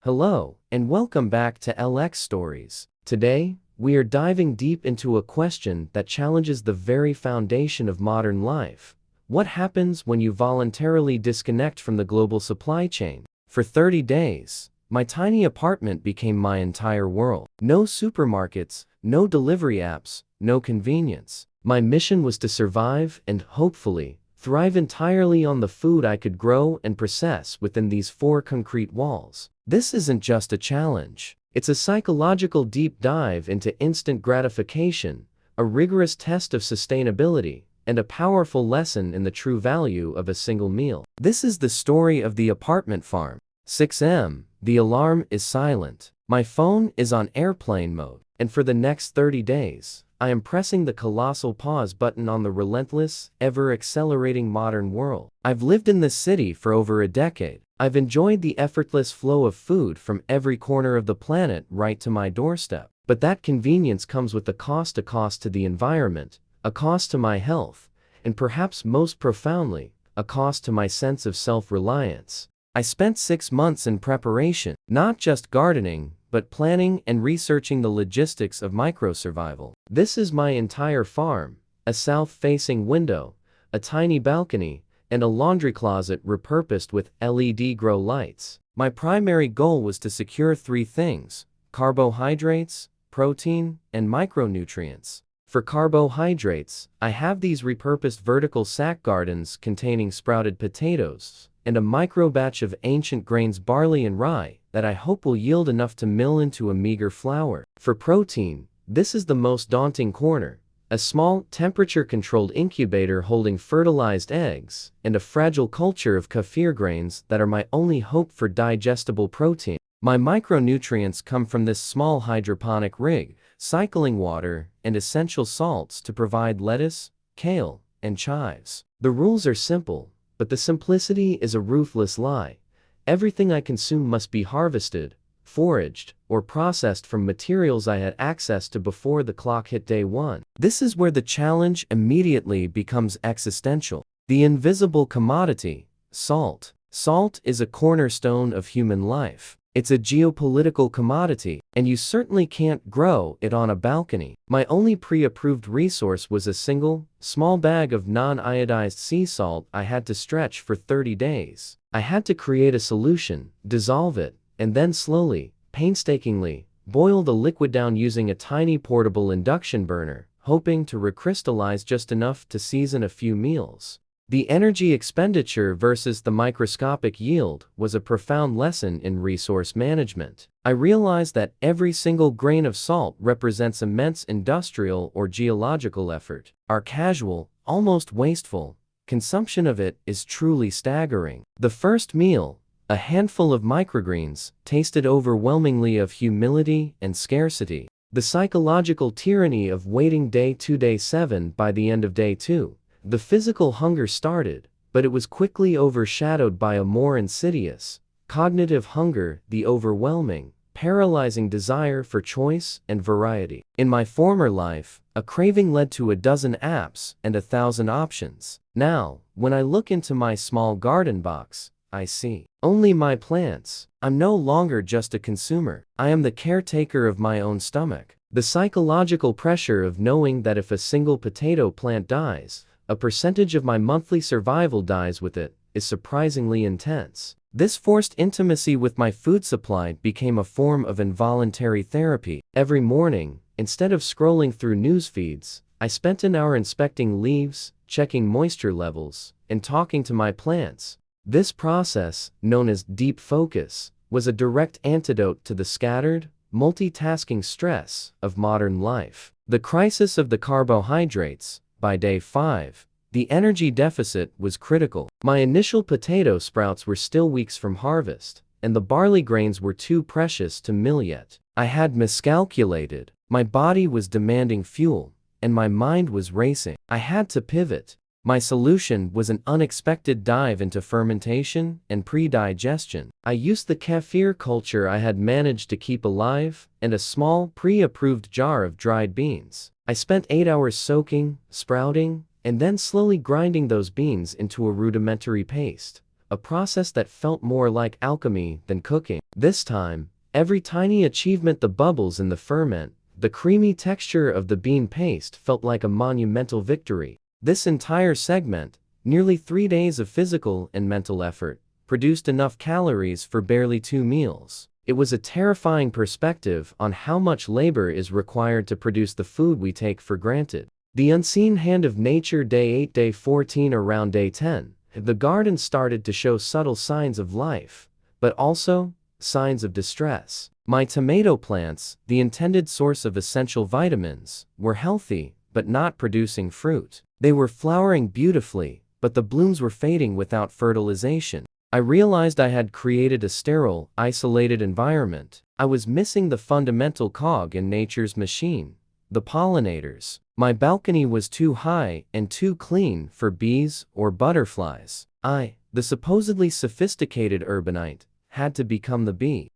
Hello, and welcome back to LX Stories. Today, we are diving deep into a question that challenges the very foundation of modern life. What happens when you voluntarily disconnect from the global supply chain? For 30 days, my tiny apartment became my entire world. No supermarkets, no delivery apps, no convenience. My mission was to survive and, hopefully, thrive entirely on the food I could grow and process within these four concrete walls. This isn't just a challenge. It's a psychological deep dive into instant gratification, a rigorous test of sustainability, and a powerful lesson in the true value of a single meal. This is the story of the apartment farm. 6 a.m. The alarm is silent. My phone is on airplane mode, and for the next 30 days, I am pressing the colossal pause button on the relentless, ever-accelerating modern world. I've lived in this city for over a decade. I've enjoyed the effortless flow of food from every corner of the planet right to my doorstep. But that convenience comes with a cost to the environment, a cost to my health, and perhaps most profoundly, a cost to my sense of self-reliance. I spent 6 months in preparation, not just gardening, but planning and researching the logistics of micro-survival. This is my entire farm, a south-facing window, a tiny balcony, and a laundry closet repurposed with LED grow lights. My primary goal was to secure 3 things: carbohydrates, protein, and micronutrients. For carbohydrates, I have these repurposed vertical sack gardens containing sprouted potatoes, and a micro batch of ancient grains barley and rye that I hope will yield enough to mill into a meager flour. For protein, this is the most daunting corner: a small, temperature-controlled incubator holding fertilized eggs, and a fragile culture of kefir grains that are my only hope for digestible protein. My micronutrients come from this small hydroponic rig, cycling water and essential salts to provide lettuce, kale, and chives. The rules are simple, but the simplicity is a ruthless lie. Everything I consume must be harvested, foraged, or processed from materials I had access to before the clock hit day 1. This is where the challenge immediately becomes existential. The invisible commodity, salt. Salt is a cornerstone of human life. It's a geopolitical commodity, and you certainly can't grow it on a balcony. My only pre-approved resource was a single, small bag of non-iodized sea salt I had to stretch for 30 days. I had to create a solution, dissolve it, and then slowly, painstakingly, boil the liquid down using a tiny portable induction burner, hoping to recrystallize just enough to season a few meals. The energy expenditure versus the microscopic yield was a profound lesson in resource management. I realized that every single grain of salt represents immense industrial or geological effort. Our casual, almost wasteful, consumption of it is truly staggering. The first meal, a handful of microgreens, tasted overwhelmingly of humility and scarcity. The psychological tyranny of waiting day 2, day 7. By the end of day 2, the physical hunger started, but it was quickly overshadowed by a more insidious, cognitive hunger, the overwhelming, paralyzing desire for choice and variety. In my former life, a craving led to a dozen apps and 1,000 options. Now, when I look into my small garden box, I see only my plants. I'm no longer just a consumer. I am the caretaker of my own stomach. The psychological pressure of knowing that if a single potato plant dies, a percentage of my monthly survival dies with it, is surprisingly intense. This forced intimacy with my food supply became a form of involuntary therapy. Every morning, instead of scrolling through news feeds, I spent an hour inspecting leaves, checking moisture levels, and talking to my plants. This process, known as deep focus, was a direct antidote to the scattered, multitasking stress of modern life. The crisis of the carbohydrates. By day 5, the energy deficit was critical. My initial potato sprouts were still weeks from harvest, and the barley grains were too precious to mill yet. I had miscalculated. My body was demanding fuel, and my mind was racing. I had to pivot. My solution was an unexpected dive into fermentation and pre-digestion. I used the kefir culture I had managed to keep alive, and a small, pre-approved jar of dried beans. I spent 8 hours soaking, sprouting, and then slowly grinding those beans into a rudimentary paste, a process that felt more like alchemy than cooking. This time, every tiny achievement, the bubbles in the ferment, the creamy texture of the bean paste felt like a monumental victory. This entire segment, nearly 3 days of physical and mental effort, produced enough calories for barely 2 meals. It was a terrifying perspective on how much labor is required to produce the food we take for granted. The unseen hand of nature. Day 8, day 14. Around day 10, the garden started to show subtle signs of life, but also signs of distress. My tomato plants, the intended source of essential vitamins, were healthy, but not producing fruit. They were flowering beautifully, but the blooms were fading without fertilization. I realized I had created a sterile, isolated environment. I was missing the fundamental cog in nature's machine, the pollinators. My balcony was too high and too clean for bees or butterflies. I, the supposedly sophisticated urbanite, had to become the bee.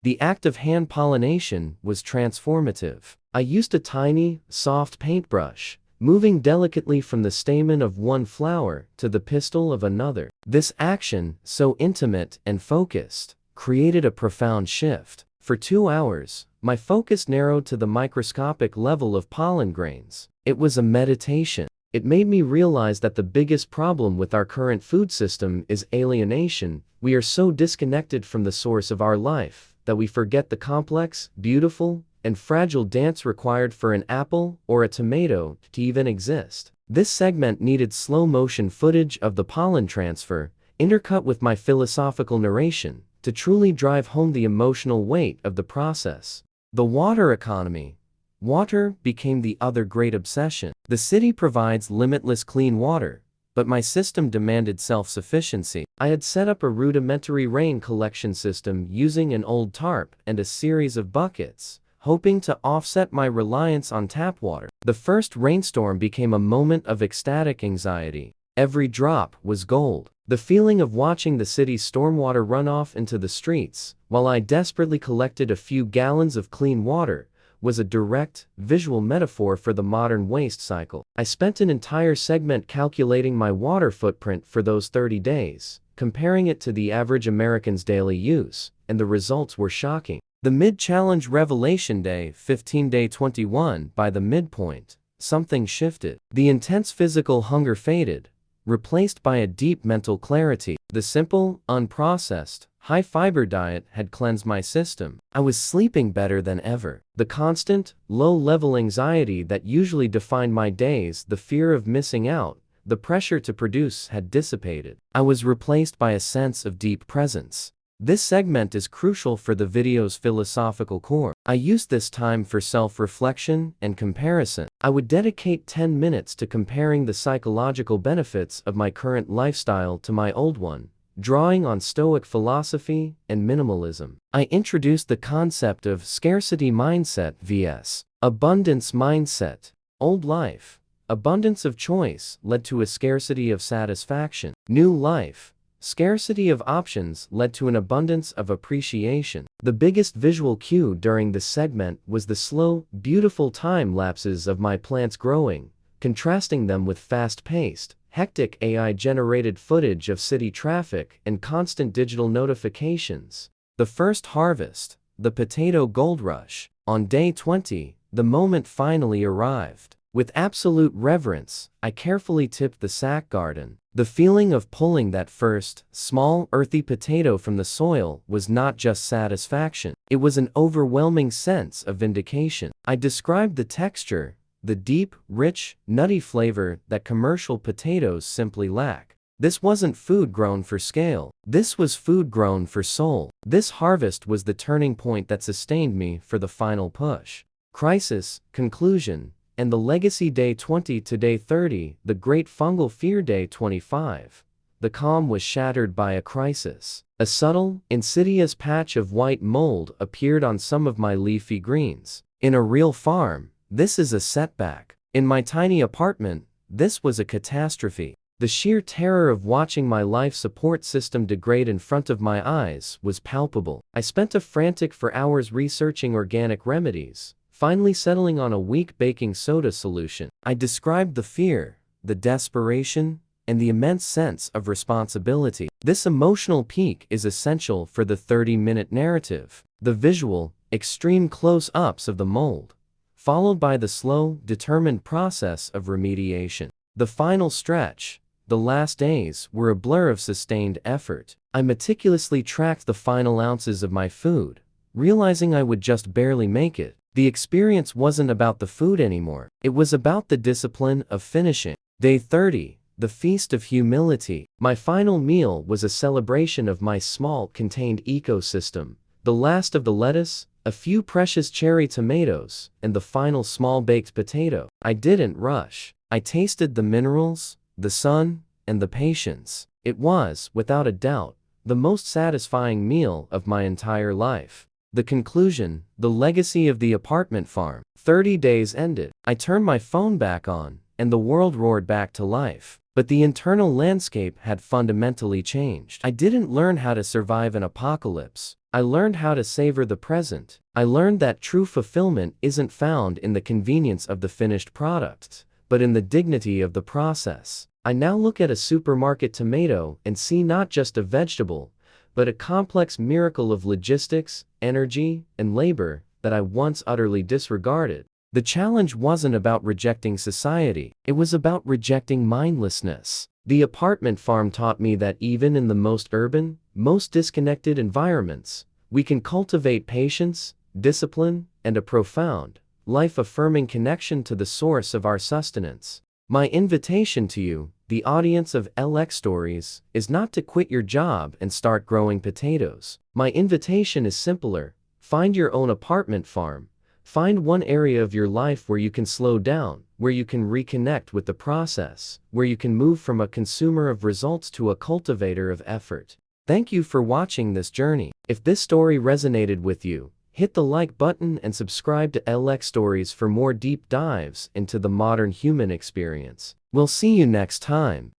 The act of hand-pollination was transformative. I used a tiny, soft paintbrush, moving delicately from the stamen of one flower to the pistil of another. This action, so intimate and focused, created a profound shift. For 2 hours, my focus narrowed to the microscopic level of pollen grains. It was a meditation. It made me realize that the biggest problem with our current food system is alienation. We are so disconnected from the source of our life that we forget the complex, beautiful, and fragile dance required for an apple or a tomato to even exist. This segment needed slow-motion footage of the pollen transfer, intercut with my philosophical narration, to truly drive home the emotional weight of the process. The water economy. Water became the other great obsession. The city provides limitless clean water, but my system demanded self-sufficiency. I had set up a rudimentary rain collection system using an old tarp and a series of buckets, hoping to offset my reliance on tap water. The first rainstorm became a moment of ecstatic anxiety. Every drop was gold. The feeling of watching the city's stormwater run off into the streets, while I desperately collected a few gallons of clean water, was a direct, visual metaphor for the modern waste cycle. I spent an entire segment calculating my water footprint for those 30 days, comparing it to the average American's daily use, and the results were shocking. The mid-challenge revelation. Day 15, day 21. By the midpoint, something shifted. The intense physical hunger faded, replaced by a deep mental clarity. The simple, unprocessed, high-fiber diet had cleansed my system. I was sleeping better than ever. The constant, low-level anxiety that usually defined my days, the fear of missing out, the pressure to produce had dissipated. I was replaced by a sense of deep presence. This segment is crucial for the video's philosophical core. I used this time for self-reflection and comparison. I would dedicate 10 minutes to comparing the psychological benefits of my current lifestyle to my old one, drawing on Stoic philosophy and minimalism. I introduced the concept of scarcity mindset vs. abundance mindset. Old life, abundance of choice, led to a scarcity of satisfaction. New life, scarcity of options, led to an abundance of appreciation. The biggest visual cue during this segment was the slow, beautiful time lapses of my plants growing, contrasting them with fast-paced, hectic AI-generated footage of city traffic and constant digital notifications. The first harvest, the potato gold rush. On day 20, the moment finally arrived. With absolute reverence, I carefully tipped the sack garden. The feeling of pulling that first, small, earthy potato from the soil was not just satisfaction. It was an overwhelming sense of vindication. I described the texture, the deep, rich, nutty flavor that commercial potatoes simply lack. This wasn't food grown for scale. This was food grown for soul. This harvest was the turning point that sustained me for the final push. Crisis, conclusion, and the legacy. Day 20 to day 30, the great fungal fear. Day 25. The calm was shattered by a crisis. A subtle, insidious patch of white mold appeared on some of my leafy greens. In a real farm, this is a setback. In my tiny apartment, this was a catastrophe. The sheer terror of watching my life support system degrade in front of my eyes was palpable. I spent a frantic 4 hours researching organic remedies, finally settling on a weak baking soda solution. I described the fear, the desperation, and the immense sense of responsibility. This emotional peak is essential for the 30-minute narrative. The visual, extreme close-ups of the mold, followed by the slow, determined process of remediation. The final stretch, the last days, were a blur of sustained effort. I meticulously tracked the final ounces of my food, realizing I would just barely make it. The experience wasn't about the food anymore. It was about the discipline of finishing. Day 30, the Feast of Humility. My final meal was a celebration of my small, contained ecosystem. The last of the lettuce, a few precious cherry tomatoes, and the final small baked potato. I didn't rush. I tasted the minerals, the sun, and the patience. It was, without a doubt, the most satisfying meal of my entire life. The conclusion, the legacy of the apartment farm. 30 days ended. I turned my phone back on, and the world roared back to life. But the internal landscape had fundamentally changed. I didn't learn how to survive an apocalypse. I learned how to savor the present. I learned that true fulfillment isn't found in the convenience of the finished product, but in the dignity of the process. I now look at a supermarket tomato and see not just a vegetable, but a complex miracle of logistics, energy, and labor that I once utterly disregarded. The challenge wasn't about rejecting society, it was about rejecting mindlessness. The apartment farm taught me that even in the most urban, most disconnected environments, we can cultivate patience, discipline, and a profound, life-affirming connection to the source of our sustenance. My invitation to you, the audience of LX Stories, is not to quit your job and start growing potatoes. My invitation is simpler. Find your own apartment farm. Find one area of your life where you can slow down, where you can reconnect with the process, where you can move from a consumer of results to a cultivator of effort. Thank you for watching this journey. If this story resonated with you, hit the like button and subscribe to LX Stories for more deep dives into the modern human experience. We'll see you next time.